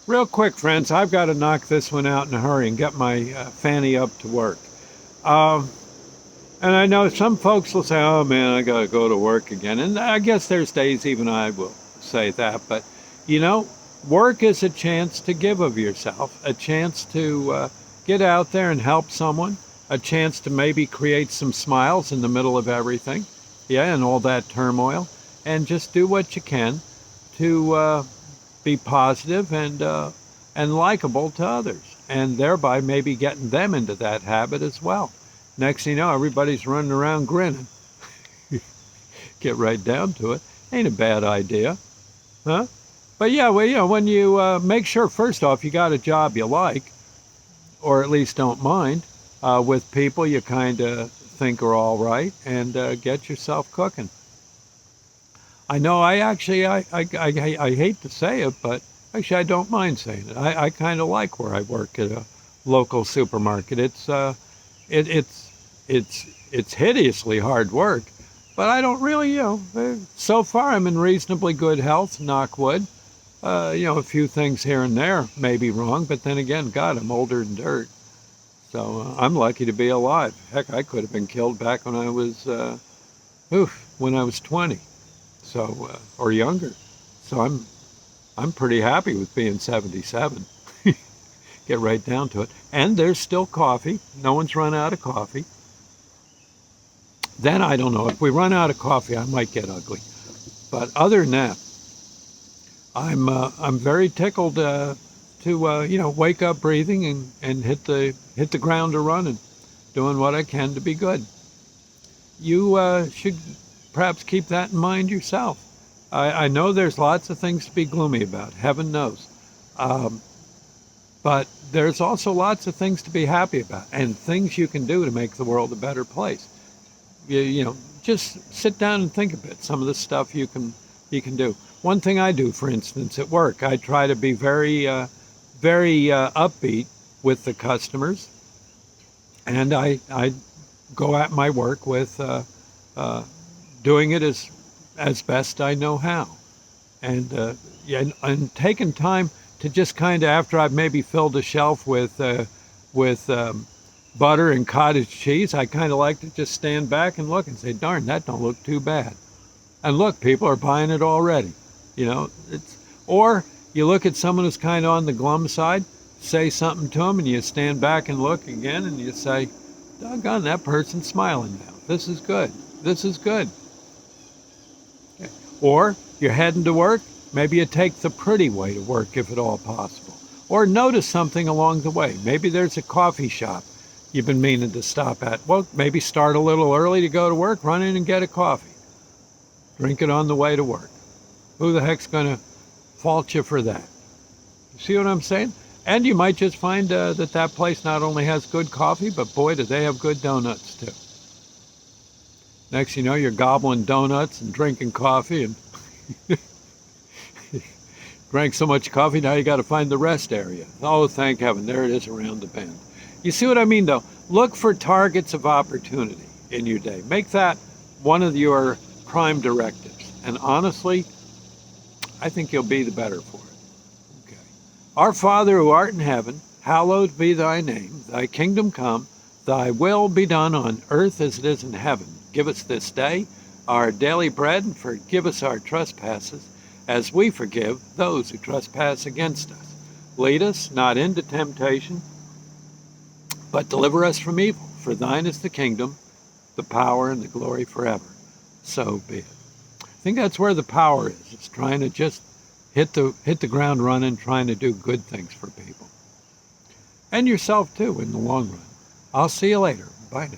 Real quick, friends, I've got to knock this one out in a hurry and get my Fanny up to work. Um, and I know some folks will say, oh man, I got to go to work again. And I guess there's days even I will say that. But, you know, work is a chance to give of yourself, a chance to get out there and help someone, a chance to maybe create some smiles in the middle of everything. Yeah, and all that turmoil. And just do what you can to be positive and likable to others, and thereby maybe getting them into that habit as well. Next thing you know, everybody's running around grinning. Get right down to it. Ain't a bad idea, huh? But yeah, well, you know, when you make sure first off you got a job you like, or at least don't mind, with people you kind of think are all right, and get yourself cooking. I know I hate to say it, but actually I don't mind saying it. I kind of like where I work at a local supermarket. It, it's hideously hard work, but I don't really, so far I'm in reasonably good health, knock wood. A few things here and there may be wrong, but then again, God, I'm older than dirt. So I'm lucky to be alive. Heck, I could have been killed back when I was, when I was 20. So or younger. So I'm pretty happy with being 77. Get right down to it. And there's still coffee. No one's run out of coffee. Then I don't know. If we run out of coffee, I might get ugly. But other than that, I'm very tickled to wake up breathing and hit the ground a running, doing what I can to be good. You should perhaps keep that in mind yourself. I know there's lots of things to be gloomy about, heaven knows. Um, but there's also lots of things to be happy about and things you can do to make the world a better place. Just sit down and think a bit. Some of the stuff you can do. One thing I do, for instance, at work, I try to be very upbeat with the customers, and I go at my work with doing it as best I know how, and and taking time to just kind of after I've maybe filled a shelf with butter and cottage cheese, I kind of like to just stand back and look and say, darn, that don't look too bad. And look, people are buying it already. Or you look at someone who's kind of on the glum side, say something to them, and you stand back and look again, and you say, doggone, that person's smiling now. This is good. This is good. Okay. Or you're heading to work, maybe you take the pretty way to work if at all possible. Or notice something along the way. Maybe there's a coffee shop you've been meaning to stop at. Well, maybe start a little early to go to work, run in and get a coffee. Drink it on the way to work. Who the heck's going to fault you for that? You see what I'm saying? And you might just find that place not only has good coffee, but boy, do they have good donuts too. Next you know, you're gobbling donuts and drinking coffee, and drank so much coffee, now you got to find the rest area. Oh, thank heaven, there it is around the bend. You see what I mean, though? Look for targets of opportunity in your day. Make that one of your prime directives. And honestly, I think you'll be the better for it. Okay. Our Father who art in heaven, hallowed be thy name. Thy kingdom come, thy will be done on earth as it is in heaven. Give us this day our daily bread, and forgive us our trespasses, as we forgive those who trespass against us. Lead us not into temptation, but deliver us from evil. For thine is the kingdom, the power, and the glory forever. So be it. I think that's where the power is. It's trying to just hit the ground running, trying to do good things for people. And yourself too in the long run. I'll see you later. Bye now.